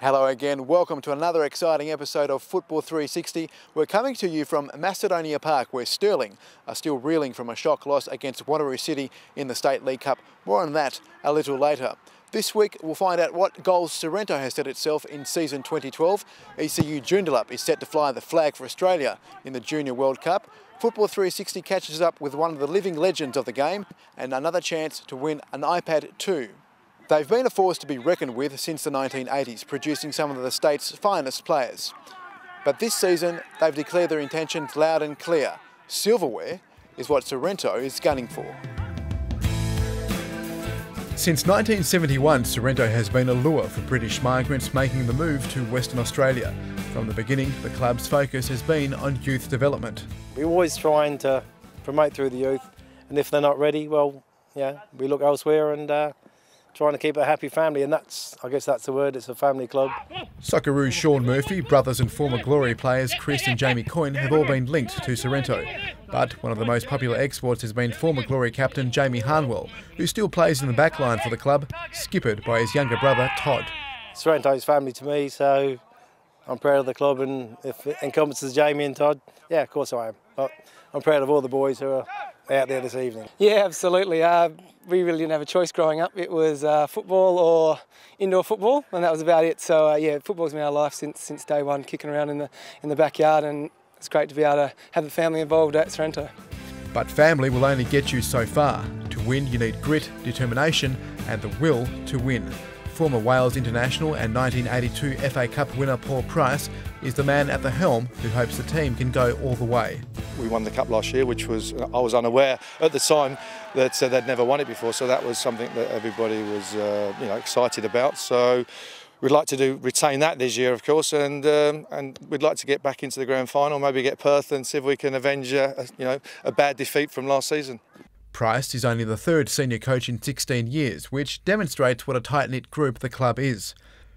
Hello again, welcome to another exciting episode of Football 360. We're coming to you from Macedonia Park, where Stirling are still reeling from a shock loss against Wanneroo City in the State League Cup. More on that a little later. This week we'll find out what goals Sorrento has set itself in season 2012. ECU Joondalup is set to fly the flag for Australia in the Junior World Cup. Football 360 catches up with one of the living legends of the game and another chance to win an iPad 2. They've been a force to be reckoned with since the 1980s, producing some of the state's finest players. But this season, they've declared their intentions loud and clear. Silverware is what Sorrento is gunning for. Since 1971, Sorrento has been a lure for British migrants making the move to Western Australia. From the beginning, the club's focus has been on youth development. We're always trying to promote through the youth, and if they're not ready, well, yeah, we look elsewhere and trying to keep a happy family, and I guess that's the word, it's a family club. Socceroos Sean Murphy, brothers and former Glory players Chris and Jamie Coyne have all been linked to Sorrento. But one of the most popular exports has been former Glory captain Jamie Harnwell, who still plays in the backline for the club, skippered by his younger brother Todd. Sorrento's family to me, so I'm proud of the club, and if it encompasses Jamie and Todd, yeah, of course I am. But I'm proud of all the boys who are out there this evening. Yeah, absolutely. We really didn't have a choice growing up. It was football or indoor football, and that was about it. So yeah, football's been our life since day one, kicking around in the backyard, and it's great to be able to have the family involved at Sorrento. But family will only get you so far. To win, you need grit, determination, and the will to win. Former Wales international and 1982 FA Cup winner Paul Price is the man at the helm who hopes the team can go all the way. We won the Cup last year, which was, I was unaware at the time that they'd never won it before, so that was something that everybody was excited about. So we'd like to retain that this year, of course, and we'd like to get back into the grand final, maybe get Perth and see if we can avenge a bad defeat from last season. Price is only the third senior coach in 16 years, which demonstrates what a tight-knit group the club is.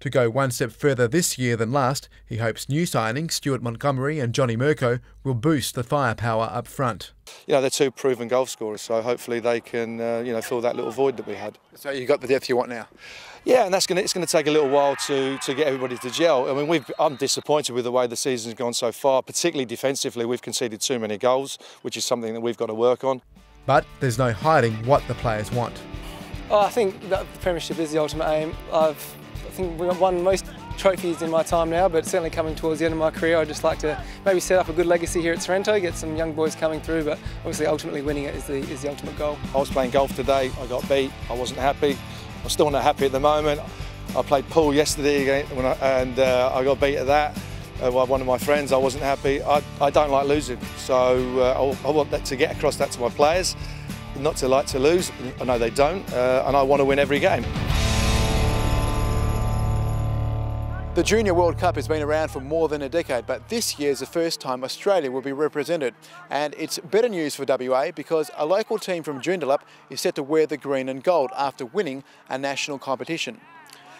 To go one step further this year than last, he hopes new signings, Stuart Montgomery and Johnny Mirko, will boost the firepower up front. You know, they're two proven goal scorers, so hopefully they can fill that little void that we had. So you got the depth you want now? Yeah, and it's going to take a little while to get everybody to gel. I mean, I'm disappointed with the way the season's gone so far, particularly defensively. We've conceded too many goals, which is something that we've got to work on. But there's no hiding what the players want. Oh, I think that the premiership is the ultimate aim. I think we've won most trophies in my time now, but certainly coming towards the end of my career, I'd just like to maybe set up a good legacy here at Sorrento, get some young boys coming through, but obviously ultimately winning it is the ultimate goal. I was playing golf today, I got beat, I wasn't happy. I'm still not happy at the moment. I played pool yesterday and I got beat at that. One of my friends, I wasn't happy. I don't like losing, so I want that to get across that to my players, not to like to lose. I know they don't, and I want to win every game. The Junior World Cup has been around for more than a decade, but this year's the first time Australia will be represented. And it's better news for WA because a local team from Joondalup is set to wear the green and gold after winning a national competition.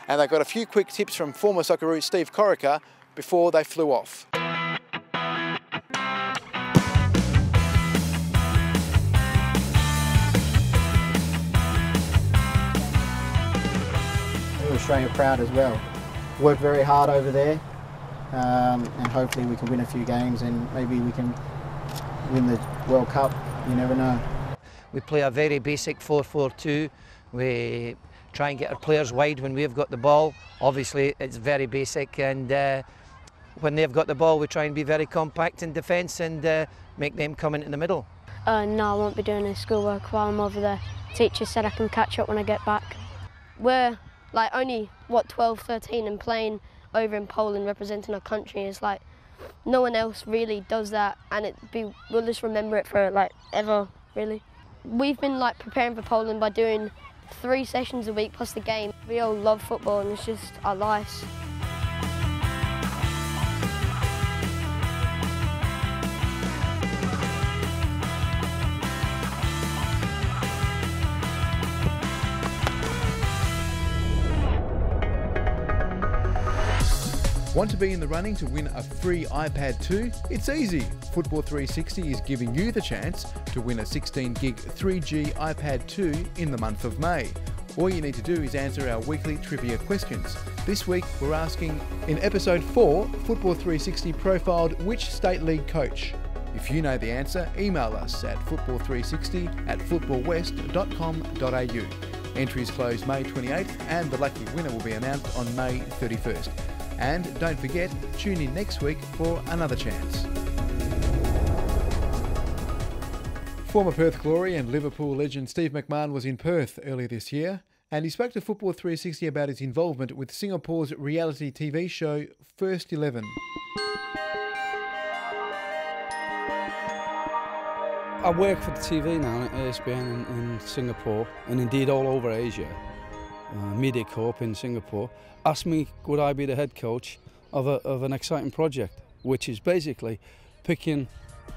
And they've got a few quick tips from former Socceroos Steve McMahon before they flew off. Australia proud as well. Worked very hard over there, and hopefully we can win a few games and maybe we can win the World Cup. You never know. We play a very basic 4-4-2. We try and get our players wide when we've got the ball. Obviously it's very basic, and when they've got the ball we try and be very compact in defence and make them come into the middle. No, I won't be doing any schoolwork while I'm over there. Teacher said I can catch up when I get back. We're like only, 12, 13 and playing over in Poland representing our country is like, no one else really does that, and we'll just remember it for like ever, really. We've been like preparing for Poland by doing 3 sessions a week plus the game. We all love football and it's just our lives. Want to be in the running to win a free iPad 2? It's easy. Football 360 is giving you the chance to win a 16 gig 3G iPad 2 in the month of May. All you need to do is answer our weekly trivia questions. This week we're asking, in episode 4, Football 360 profiled which state league coach? If you know the answer, email us at football360@footballwest.com.au. Entries close May 28th and the lucky winner will be announced on May 31st. And don't forget, tune in next week for another chance. Former Perth Glory and Liverpool legend Steve McMahon was in Perth earlier this year, and he spoke to Football 360 about his involvement with Singapore's reality TV show First 11. I work for the TV now at ESPN in Singapore, and indeed all over Asia. MediaCorp in Singapore asked me would I be the head coach of an exciting project, which is basically picking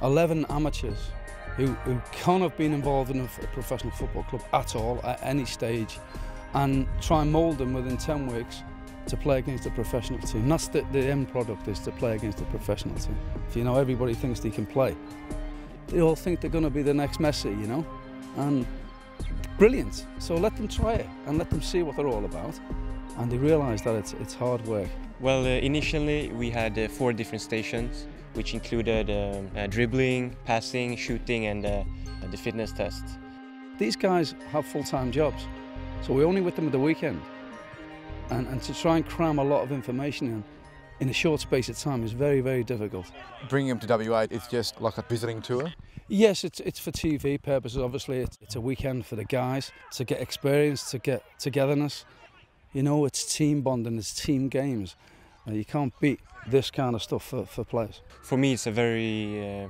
11 amateurs who can't have been involved in a professional football club at all at any stage, and try and mould them within 10 weeks to play against a professional team. That's the end product, is to play against a professional team. You know, everybody thinks they can play. They all think they're going to be the next Messi, you know, and brilliant. So let them try it and let them see what they're all about, and they realise that it's hard work. Well, initially we had 4 different stations, which included dribbling, passing, shooting, and the fitness test. These guys have full-time jobs, so we're only with them at the weekend, and to try and cram a lot of information in a short space of time is very, very difficult. Bringing him to WA, it's just like a visiting tour? Yes, it's for TV purposes, obviously. It's a weekend for the guys to get experience, to get togetherness. You know, it's team bonding, it's team games. You can't beat this kind of stuff for players. For me, it's a very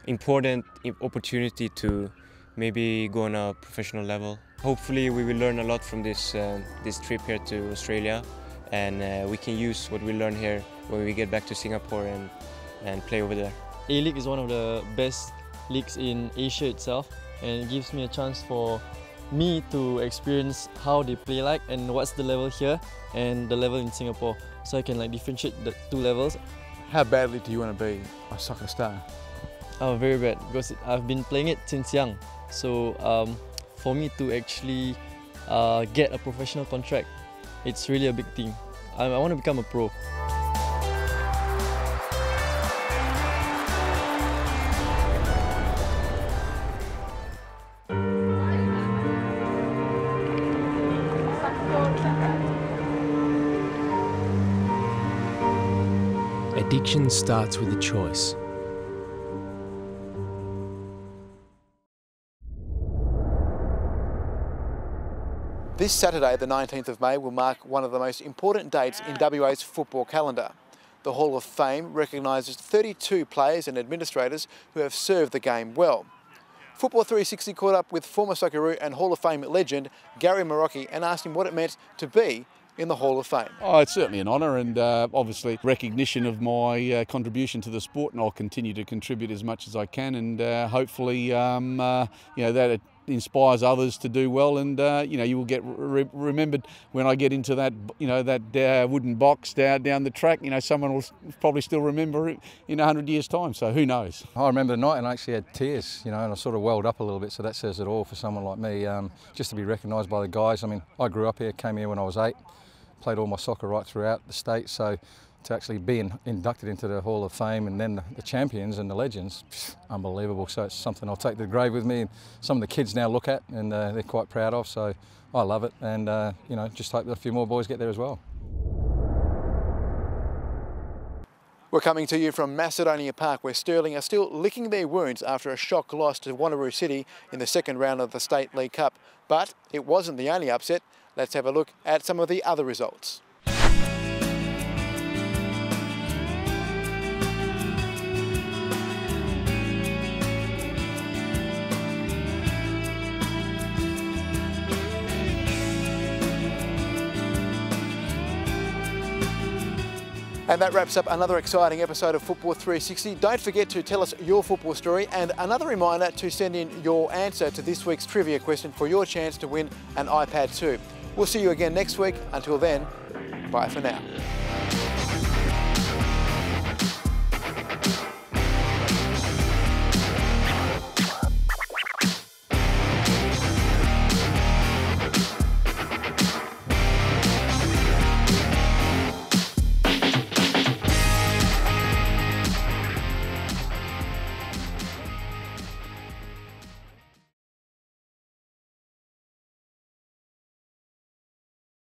important opportunity to maybe go on a professional level. Hopefully we will learn a lot from this trip here to Australia, and we can use what we learn here when we get back to Singapore and play over there. A-League is one of the best leagues in Asia itself, and it gives me a chance for me to experience how they play like and what's the level here and the level in Singapore, so I can like differentiate the 2 levels. How badly do you want to be a soccer star? Oh, very bad, because I've been playing it since young. So for me to actually get a professional contract, it's really a big thing. I want to become a pro. Addiction starts with a choice. This Saturday, the 19th of May, will mark one of the most important dates in WA's football calendar. The Hall of Fame recognises 32 players and administrators who have served the game well. Football 360 caught up with former Socceroo and Hall of Fame legend Gary Marocchi and asked him what it meant to be in the Hall of Fame. Oh, it's certainly an honour, and obviously recognition of my contribution to the sport, and I'll continue to contribute as much as I can, and hopefully you know, that it inspires others to do well, and you know, you will get remembered when I get into that, you know, that wooden box down the track. You know, someone will probably still remember it in 100 years' time, so who knows. I remember the night and I actually had tears, you know, and I sort of welled up a little bit, so that says it all for someone like me, just to be recognised by the guys. I mean, I grew up here, came here when I was 8, played all my soccer right throughout the state, so to actually be inducted into the Hall of Fame and then the champions and the legends, unbelievable. So it's something I'll take to the grave with me, and some of the kids now look at and they're quite proud of, so I love it, and you know, just hope that a few more boys get there as well. We're coming to you from Macedonia Park, where Stirling are still licking their wounds after a shock loss to Wanneroo City in the second round of the State League Cup. But it wasn't the only upset. Let's have a look at some of the other results. And that wraps up another exciting episode of Football 360. Don't forget to tell us your football story, and another reminder to send in your answer to this week's trivia question for your chance to win an iPad 2. We'll see you again next week. Until then, bye for now.